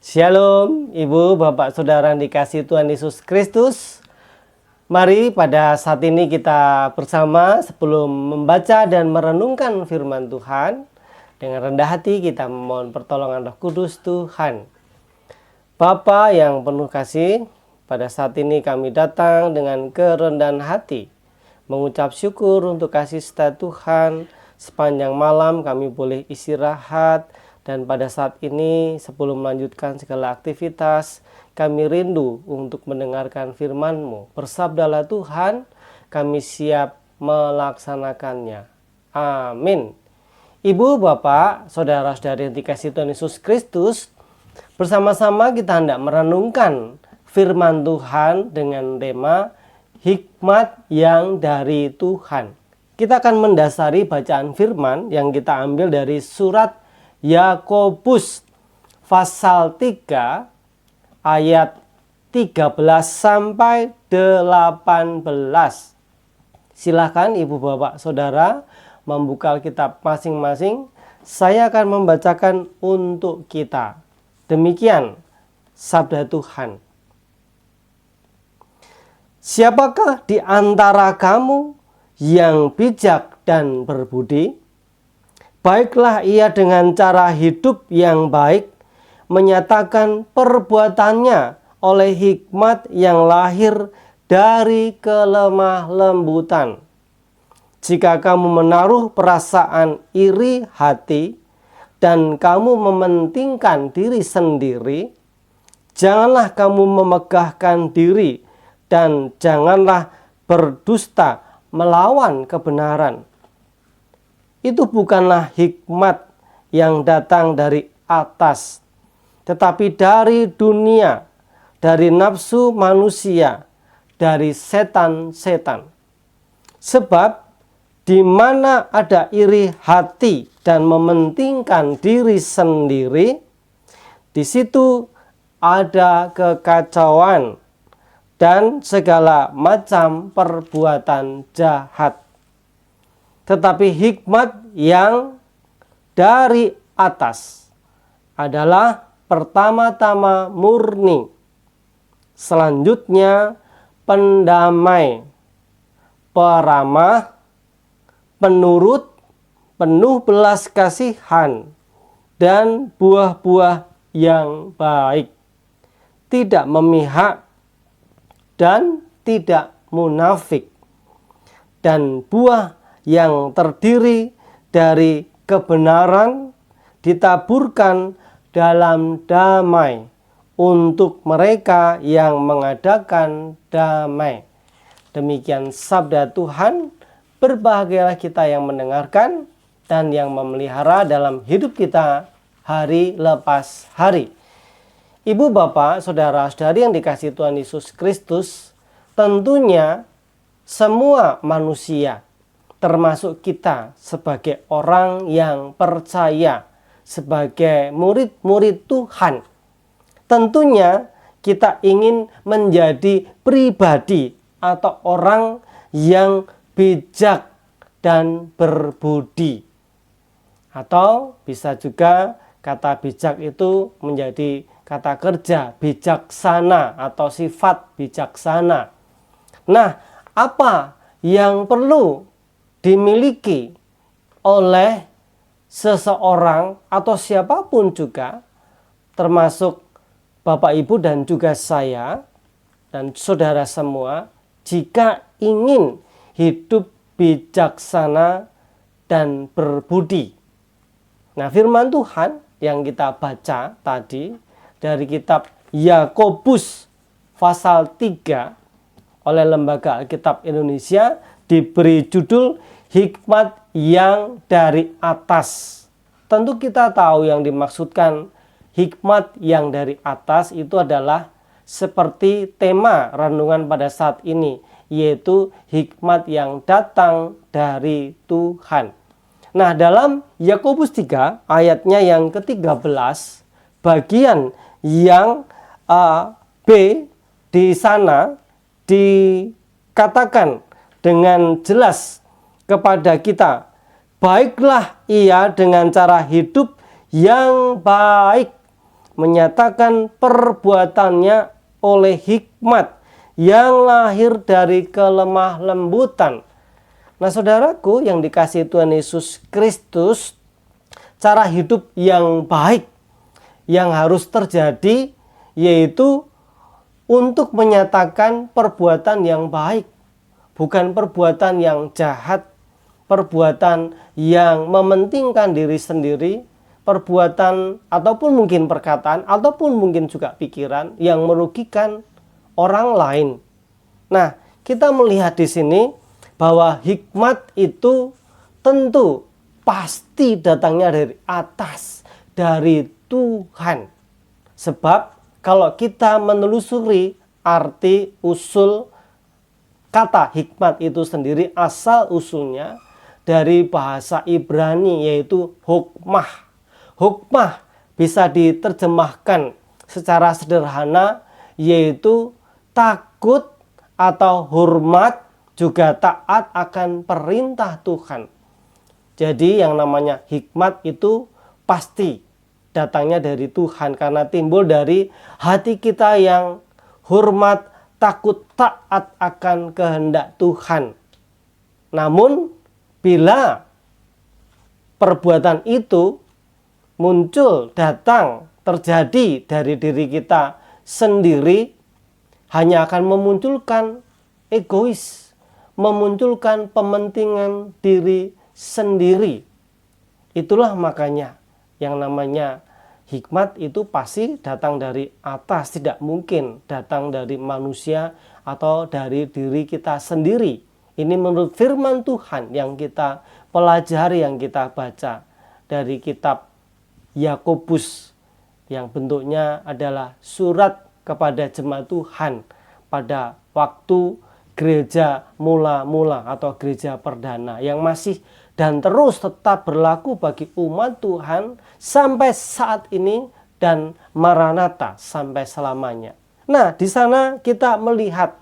Shalom, Ibu, Bapak, Saudara yang dikasihi Tuhan Yesus Kristus. Mari pada saat ini kita bersama sebelum membaca dan merenungkan firman Tuhan, dengan rendah hati kita memohon pertolongan Roh Kudus Tuhan. Bapa yang penuh kasih, pada saat ini kami datang dengan kerendahan hati, mengucap syukur untuk kasih setia Tuhan. Sepanjang malam kami boleh istirahat. Dan pada saat ini sebelum melanjutkan segala aktivitas, kami rindu untuk mendengarkan firman-Mu. Bersabdalah Tuhan, kami siap melaksanakannya. Amin. Ibu, Bapak, Saudara-saudari yang dikasihi Tuhan Yesus Kristus, bersama-sama kita hendak merenungkan firman Tuhan dengan tema hikmat yang dari Tuhan. Kita akan mendasari bacaan firman yang kita ambil dari surat Yakobus pasal 3 ayat 13 sampai 18. Silakan Ibu, Bapak, Saudara membuka Alkitab masing-masing. Saya akan membacakan untuk kita. Demikian sabda Tuhan. Siapakah di antara kamu yang bijak dan berbudi? Baiklah ia dengan cara hidup yang baik, menyatakan perbuatannya oleh hikmat yang lahir dari kelemah lembutan. Jika kamu menaruh perasaan iri hati dan kamu mementingkan diri sendiri, janganlah kamu memegahkan diri dan janganlah berdusta melawan kebenaran. Itu bukanlah hikmat yang datang dari atas, tetapi dari dunia, dari nafsu manusia, dari setan-setan. Sebab di mana ada iri hati dan mementingkan diri sendiri, di situ ada kekacauan dan segala macam perbuatan jahat. Tetapi hikmat yang dari atas adalah pertama-tama murni, selanjutnya pendamai, peramah, penurut, penuh belas kasihan, dan buah-buah yang baik, tidak memihak dan tidak munafik, dan buah yang terdiri dari kebenaran ditaburkan dalam damai untuk mereka yang mengadakan damai. Demikian sabda Tuhan. Berbahagialah kita yang mendengarkan dan yang memelihara dalam hidup kita hari lepas hari. Ibu, Bapak, Saudara-saudari yang dikasihi Tuhan Yesus Kristus, tentunya semua manusia, termasuk kita sebagai orang yang percaya, sebagai murid-murid Tuhan, tentunya kita ingin menjadi pribadi atau orang yang bijak dan berbudi. Atau bisa juga kata bijak itu menjadi kata kerja bijaksana atau sifat bijaksana. Nah, apa yang perlu dimiliki oleh seseorang atau siapapun juga, termasuk Bapak, Ibu, dan juga saya dan saudara semua, jika ingin hidup bijaksana dan berbudi. Nah, firman Tuhan yang kita baca tadi dari kitab Yakobus pasal 3 oleh Lembaga Alkitab Indonesia diberi judul hikmat yang dari atas. Tentu kita tahu yang dimaksudkan hikmat yang dari atas itu adalah seperti tema renungan pada saat ini, yaitu hikmat yang datang dari Tuhan. Nah, dalam Yakobus 3 ayatnya yang ke-13, bagian yang B di sana dikatakan dengan jelas kepada kita, baiklah ia dengan cara hidup yang baik, menyatakan perbuatannya oleh hikmat yang lahir dari kelemah lembutan. Nah, saudaraku yang dikasihi Tuhan Yesus Kristus, cara hidup yang baik yang harus terjadi yaitu untuk menyatakan perbuatan yang baik, bukan perbuatan yang jahat, perbuatan yang mementingkan diri sendiri, perbuatan ataupun mungkin perkataan ataupun mungkin juga pikiran yang merugikan orang lain. Nah, kita melihat di sini bahwa hikmat itu tentu pasti datangnya dari atas, dari Tuhan. Sebab kalau kita menelusuri arti usul kata hikmat itu sendiri, asal usulnya dari bahasa Ibrani yaitu hukmah. Hukmah bisa diterjemahkan secara sederhana yaitu takut atau hormat, juga taat akan perintah Tuhan. Jadi yang namanya hikmat itu pasti datangnya dari Tuhan karena timbul dari hati kita yang hormat, takut, taat akan kehendak Tuhan. Namun bila perbuatan itu muncul, datang, terjadi dari diri kita sendiri, hanya akan memunculkan egois, memunculkan pementingan diri sendiri. Itulah makanya yang namanya hikmat itu pasti datang dari atas, tidak mungkin datang dari manusia atau dari diri kita sendiri. Ini menurut firman Tuhan yang kita pelajari, yang kita baca dari kitab Yakobus yang bentuknya adalah surat kepada jemaat Tuhan pada waktu gereja mula-mula atau gereja perdana yang masih dan terus tetap berlaku bagi umat Tuhan sampai saat ini dan Maranatha sampai selamanya. Nah, di sana kita melihat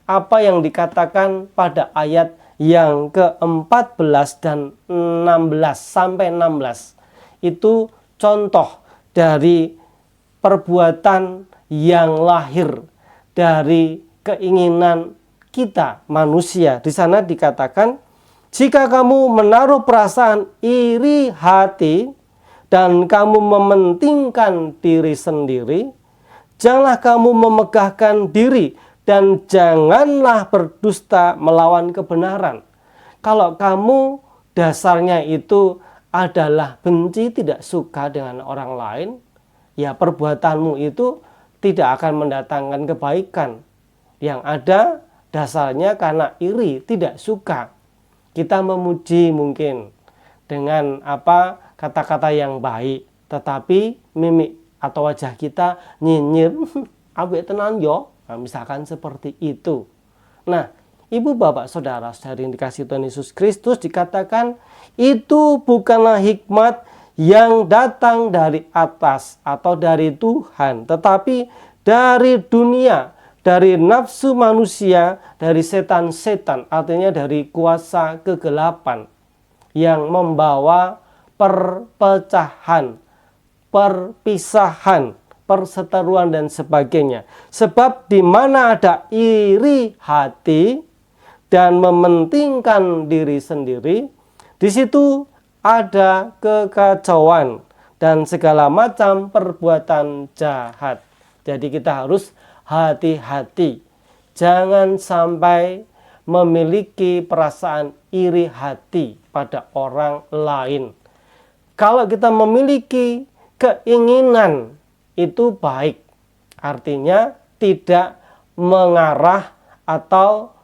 apa yang dikatakan pada ayat yang ke-14 dan 16 sampai 16. Itu contoh dari perbuatan yang lahir dari keinginan kita manusia. Di sana dikatakan, jika kamu menaruh perasaan iri hati dan kamu mementingkan diri sendiri, janganlah kamu memegahkan diri dan janganlah berdusta melawan kebenaran. Kalau kamu dasarnya itu adalah benci, tidak suka dengan orang lain, ya perbuatanmu itu tidak akan mendatangkan kebaikan. Yang ada dasarnya karena iri, tidak suka. Kita memuji mungkin dengan kata-kata yang baik, tetapi mimik atau wajah kita nyinyir, abek tenan yo. Nah, misalkan seperti itu. Nah, ibu bapak saudara saudari yang dikasihi Tuhan Yesus Kristus, dikatakan itu bukanlah hikmat yang datang dari atas atau dari Tuhan, tetapi dari dunia, dari nafsu manusia, dari setan-setan, artinya dari kuasa kegelapan yang membawa perpecahan, perpisahan, perseteruan dan sebagainya. Sebab di mana ada iri hati dan mementingkan diri sendiri, di situ ada kekacauan dan segala macam perbuatan jahat. Jadi kita harus hati-hati. Jangan sampai memiliki perasaan iri hati pada orang lain. Kalau kita memiliki keinginan itu baik, artinya tidak mengarah atau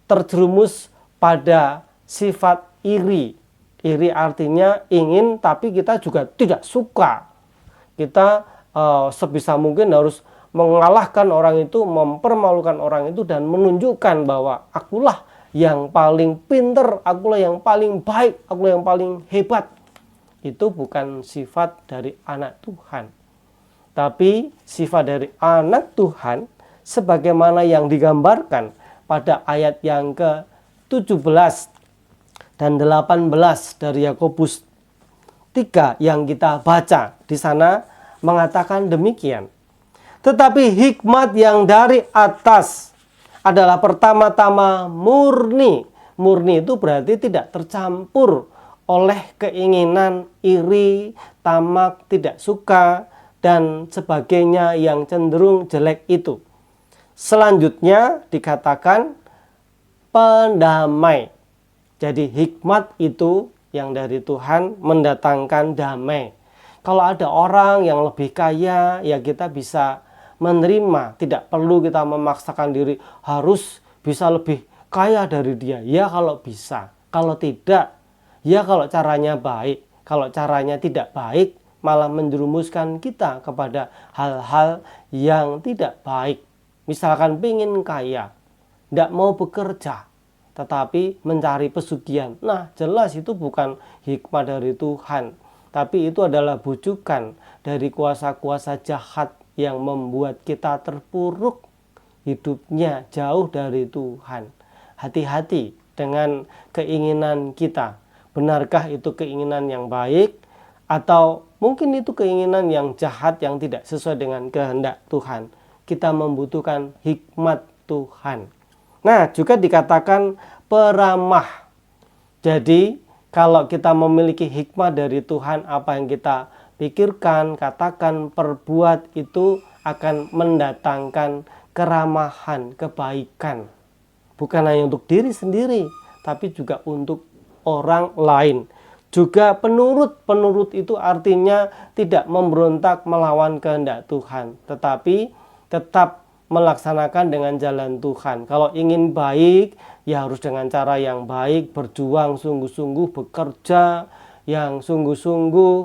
terjerumus pada sifat iri. Iri artinya ingin tapi kita juga tidak suka. Kita sebisa mungkin harus mengalahkan orang itu, mempermalukan orang itu dan menunjukkan bahwa akulah yang paling pinter, akulah yang paling baik, akulah yang paling hebat. Itu bukan sifat dari anak Tuhan. Tapi sifat dari anak Tuhan sebagaimana yang digambarkan pada ayat yang ke-17 dan 18 dari Yakobus 3 yang kita baca. Di sana mengatakan demikian. Tetapi hikmat yang dari atas adalah pertama-tama murni. Murni itu berarti tidak tercampur oleh keinginan iri, tamak, tidak suka, dan sebagainya yang cenderung jelek itu. Selanjutnya dikatakan pendamai. Jadi hikmat itu yang dari Tuhan mendatangkan damai. Kalau ada orang yang lebih kaya, ya kita bisa menerima. Tidak perlu kita memaksakan diri harus bisa lebih kaya dari dia. Ya kalau bisa. Kalau tidak, ya kalau caranya baik. Kalau caranya tidak baik, malah menjerumuskan kita kepada hal-hal yang tidak baik. Misalkan pengen kaya, tidak mau bekerja, tetapi mencari pesugihan. Nah, jelas itu bukan hikmah dari Tuhan, tapi itu adalah bujukan dari kuasa-kuasa jahat yang membuat kita terpuruk hidupnya jauh dari Tuhan. Hati-hati dengan keinginan kita. Benarkah itu keinginan yang baik, atau mungkin itu keinginan yang jahat yang tidak sesuai dengan kehendak Tuhan? Kita membutuhkan hikmat Tuhan. Nah, juga dikatakan peramah. Jadi, kalau kita memiliki hikmat dari Tuhan, apa yang kita pikirkan, katakan, perbuat itu akan mendatangkan keramahan, kebaikan. Bukan hanya untuk diri sendiri, tapi juga untuk orang lain. Juga penurut itu artinya tidak memberontak melawan kehendak Tuhan, tetapi tetap melaksanakan dengan jalan Tuhan. Kalau ingin baik, ya harus dengan cara yang baik, berjuang sungguh-sungguh, bekerja yang sungguh-sungguh.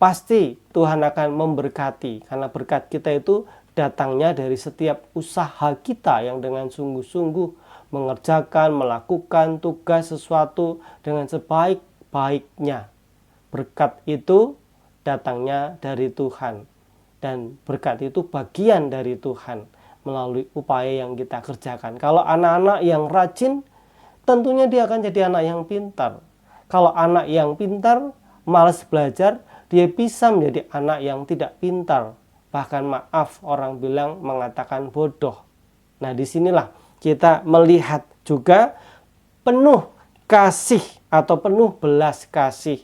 Pasti Tuhan akan memberkati, karena berkat kita itu datangnya dari setiap usaha kita yang dengan sungguh-sungguh mengerjakan, melakukan tugas sesuatu dengan sebaik-baiknya. Berkat itu datangnya dari Tuhan. Dan berkat itu bagian dari Tuhan melalui upaya yang kita kerjakan. Kalau anak-anak yang rajin, tentunya dia akan jadi anak yang pintar. Kalau anak yang pintar, malas belajar, dia bisa menjadi anak yang tidak pintar. Bahkan maaf, orang bilang mengatakan bodoh. Nah, disinilah kita melihat juga penuh kasih atau penuh belas kasih.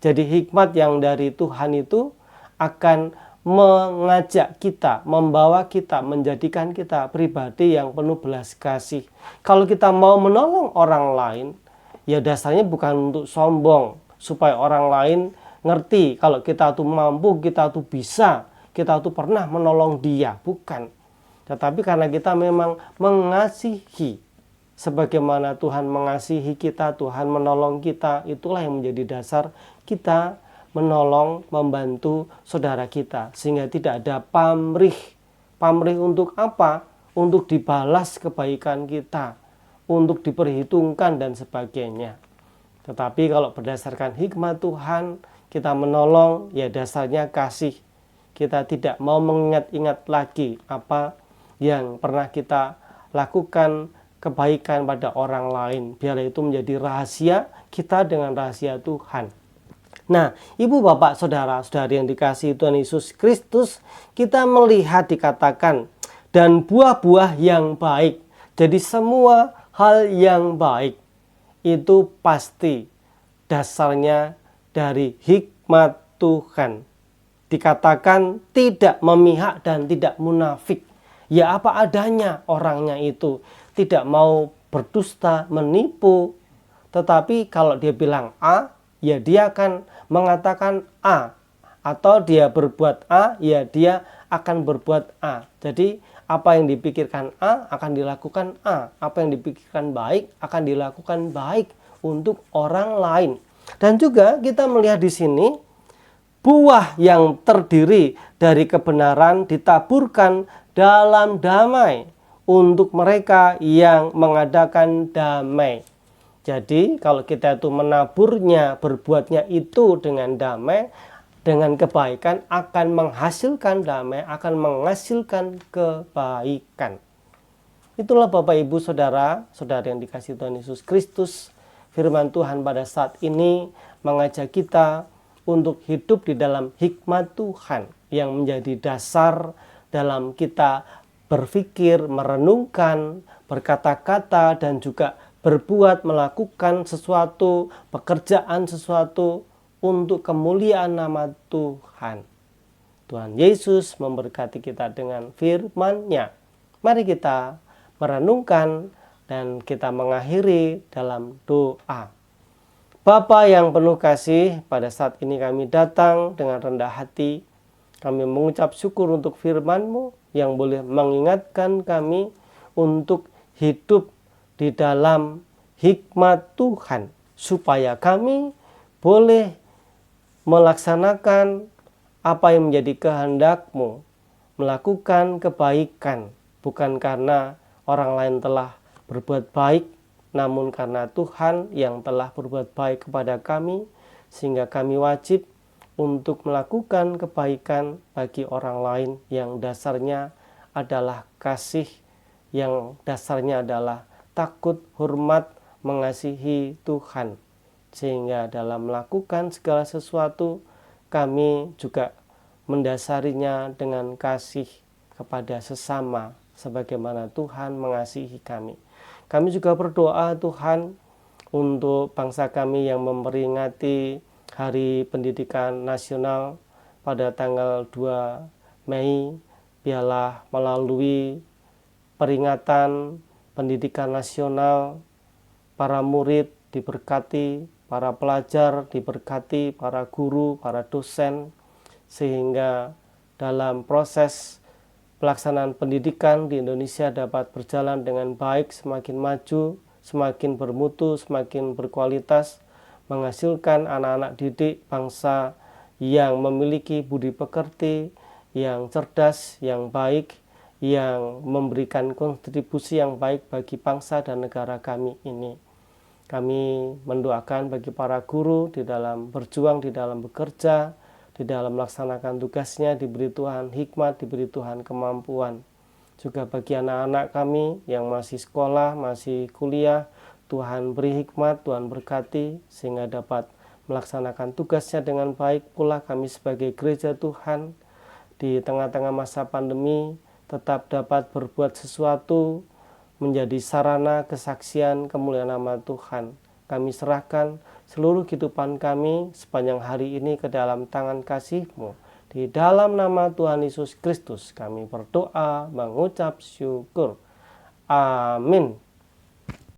Jadi hikmat yang dari Tuhan itu akan mengajak kita, membawa kita, menjadikan kita pribadi yang penuh belas kasih. Kalau kita mau menolong orang lain, ya dasarnya bukan untuk sombong, supaya orang lain ngerti kalau kita tuh mampu, kita tuh bisa, kita tuh pernah menolong dia, bukan. Tetapi karena kita memang mengasihi, sebagaimana Tuhan mengasihi kita, Tuhan menolong kita, itulah yang menjadi dasar kita menolong, membantu saudara kita, sehingga tidak ada pamrih. Pamrih untuk apa? Untuk dibalas kebaikan kita, untuk diperhitungkan dan sebagainya. Tetapi kalau berdasarkan hikmat Tuhan, kita menolong, ya dasarnya kasih. Kita tidak mau mengingat-ingat lagi apa yang pernah kita lakukan kebaikan pada orang lain. Biar itu menjadi rahasia kita dengan rahasia Tuhan. Nah, ibu, bapak, saudara-saudari yang dikasihi Tuhan Yesus Kristus, kita melihat dikatakan, dan buah-buah yang baik. Jadi semua hal yang baik itu pasti dasarnya dari hikmat Tuhan. Dikatakan tidak memihak dan tidak munafik. Ya apa adanya orangnya itu. Tidak mau berdusta, menipu. Tetapi kalau dia bilang A, ya dia akan mengatakan A, atau dia berbuat A, ya dia akan berbuat A. Jadi apa yang dipikirkan A akan dilakukan A, apa yang dipikirkan baik akan dilakukan baik untuk orang lain. Dan juga kita melihat di sini buah yang terdiri dari kebenaran ditaburkan dalam damai untuk mereka yang mengadakan damai. Jadi kalau kita itu menaburnya, berbuatnya itu dengan damai, dengan kebaikan, akan menghasilkan damai, akan menghasilkan kebaikan. Itulah Bapak Ibu Saudara, saudara yang dikasihi Tuhan Yesus Kristus. Firman Tuhan pada saat ini mengajak kita untuk hidup di dalam hikmat Tuhan yang menjadi dasar dalam kita berpikir, merenungkan, berkata-kata, dan juga berbuat, melakukan sesuatu, pekerjaan sesuatu untuk kemuliaan nama Tuhan. Tuhan Yesus memberkati kita dengan firman-Nya. Mari kita merenungkan dan kita mengakhiri dalam doa. Bapa yang penuh kasih, pada saat ini kami datang dengan rendah hati. Kami mengucap syukur untuk firman-Mu yang boleh mengingatkan kami untuk hidup di dalam hikmat Tuhan, supaya kami boleh melaksanakan apa yang menjadi kehendak-Mu, melakukan kebaikan, bukan karena orang lain telah berbuat baik, namun karena Tuhan yang telah berbuat baik kepada kami, sehingga kami wajib untuk melakukan kebaikan bagi orang lain yang dasarnya adalah kasih, yang dasarnya adalah takut, hormat, mengasihi Tuhan. Sehingga dalam melakukan segala sesuatu, kami juga mendasarinya dengan kasih kepada sesama, sebagaimana Tuhan mengasihi kami. Kami juga berdoa Tuhan untuk bangsa kami yang memperingati Hari Pendidikan Nasional pada tanggal 2 Mei. Biarlah melalui peringatan pendidikan nasional, para murid diberkati, para pelajar diberkati, para guru, para dosen, sehingga dalam proses pelaksanaan pendidikan di Indonesia dapat berjalan dengan baik, semakin maju, semakin bermutu, semakin berkualitas, menghasilkan anak-anak didik bangsa yang memiliki budi pekerti, yang cerdas, yang baik, yang memberikan kontribusi yang baik bagi bangsa dan negara kami ini. Kami mendoakan bagi para guru di dalam berjuang, di dalam bekerja, di dalam melaksanakan tugasnya, diberi Tuhan hikmat, diberi Tuhan kemampuan. Juga bagi anak-anak kami yang masih sekolah, masih kuliah, Tuhan beri hikmat, Tuhan berkati, sehingga dapat melaksanakan tugasnya dengan baik. Pula kami sebagai gereja Tuhan di tengah-tengah masa pandemi tetap dapat berbuat sesuatu, menjadi sarana kesaksian kemuliaan nama Tuhan. Kami serahkan seluruh kehidupan kami sepanjang hari ini ke dalam tangan kasih-Mu. Di dalam nama Tuhan Yesus Kristus kami berdoa, mengucap syukur. Amin.